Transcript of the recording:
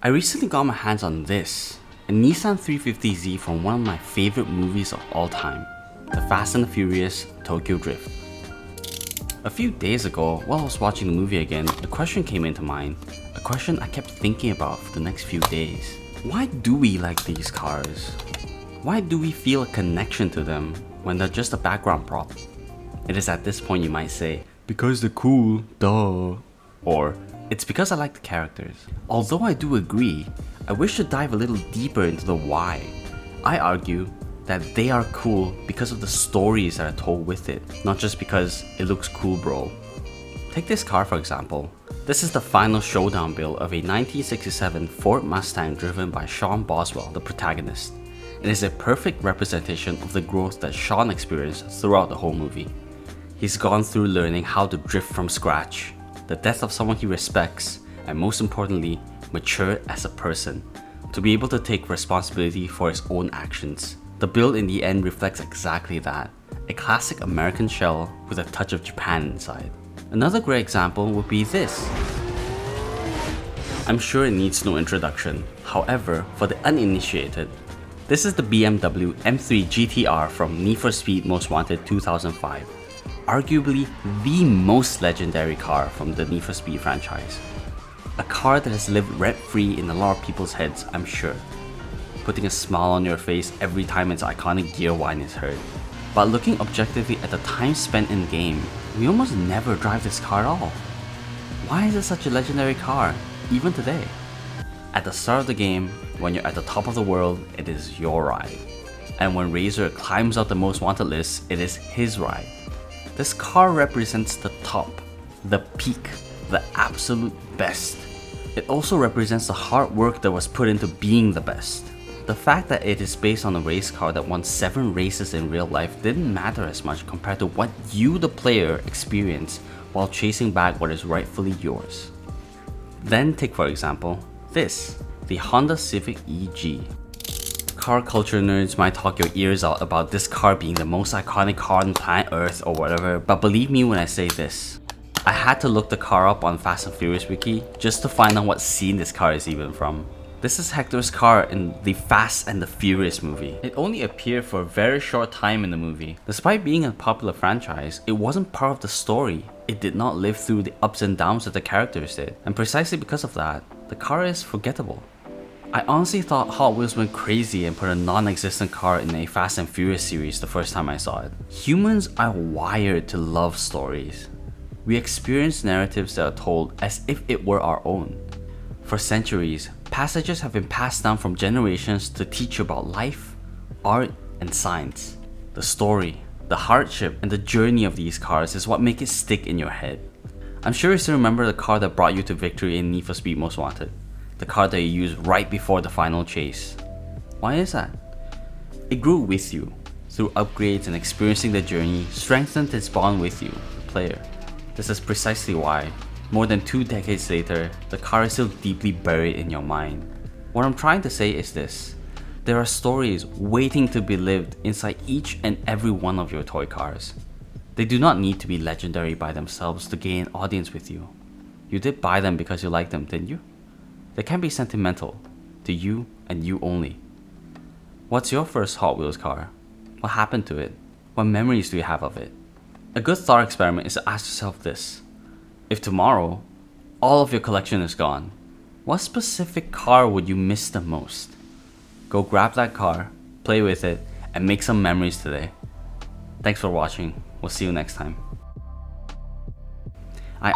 I recently got my hands on this, a Nissan 350Z from one of my favorite movies of all time, The Fast and the Furious Tokyo Drift. A few days ago, while I was watching the movie again, a question came into mind, a question I kept thinking about for the next few days. Why do we like these cars? Why do we feel a connection to them when they're just a background prop? It is at this point you might say, because they're cool, duh. Or, it's because I like the characters. Although I do agree, I wish to dive a little deeper into the why. I argue that they are cool because of the stories that are told with it, not just because it looks cool, bro. Take this car for example. This is the final showdown build of a 1967 Ford Mustang driven by Sean Boswell, the protagonist. It is a perfect representation of the growth that Sean experienced throughout the whole movie. He's gone through learning how to drift from scratch, the death of someone he respects, and most importantly, mature as a person, to be able to take responsibility for his own actions. The build in the end reflects exactly that, a classic American shell with a touch of Japan inside. Another great example would be this. I'm sure it needs no introduction, however, for the uninitiated, this is the BMW M3 GTR from Need for Speed Most Wanted 2005. Arguably the most legendary car from the Need for Speed franchise. A car that has lived rent-free in a lot of people's heads, I'm sure, putting a smile on your face every time its iconic gear whine is heard. But looking objectively at the time spent in game, we almost never drive this car at all. Why is it such a legendary car, even today? At the start of the game, when you're at the top of the world, it is your ride. And when Razor climbs out the most wanted list, it is his ride. This car represents the top, the peak, the absolute best. It also represents the hard work that was put into being the best. The fact that it is based on a race car that won 7 races in real life didn't matter as much compared to what you, the player, experienced while chasing back what is rightfully yours. Then take for example, this, the Honda Civic EG. Car culture nerds might talk your ears out about this car being the most iconic car on planet Earth or whatever, but believe me when I say this. I had to look the car up on Fast and Furious Wiki just to find out what scene this car is even from. This is Hector's car in the Fast and the Furious movie. It only appeared for a very short time in the movie. Despite being a popular franchise, it wasn't part of the story. It did not live through the ups and downs that the characters did, and precisely because of that, the car is forgettable. I honestly thought Hot Wheels went crazy and put a non-existent car in a Fast and Furious series the first time I saw it. Humans are wired to love stories. We experience narratives that are told as if it were our own. For centuries, passages have been passed down from generations to teach you about life, art, and science. The story, the hardship, and the journey of these cars is what make it stick in your head. I'm sure you still remember the car that brought you to victory in Need for Speed Most Wanted. The car that you used right before the final chase. Why is that? It grew with you. Through upgrades and experiencing the journey, strengthened its bond with you, the player. This is precisely why, more than 2 decades later, the car is still deeply buried in your mind. What I'm trying to say is this. There are stories waiting to be lived inside each and every one of your toy cars. They do not need to be legendary by themselves to gain an audience with you. You did buy them because you liked them, didn't you? They can be sentimental, to you and you only. What's your first Hot Wheels car? What happened to it? What memories do you have of it? A good thought experiment is to ask yourself this. If tomorrow, all of your collection is gone, what specific car would you miss the most? Go grab that car, play with it, and make some memories today. Thanks for watching. We'll see you next time. I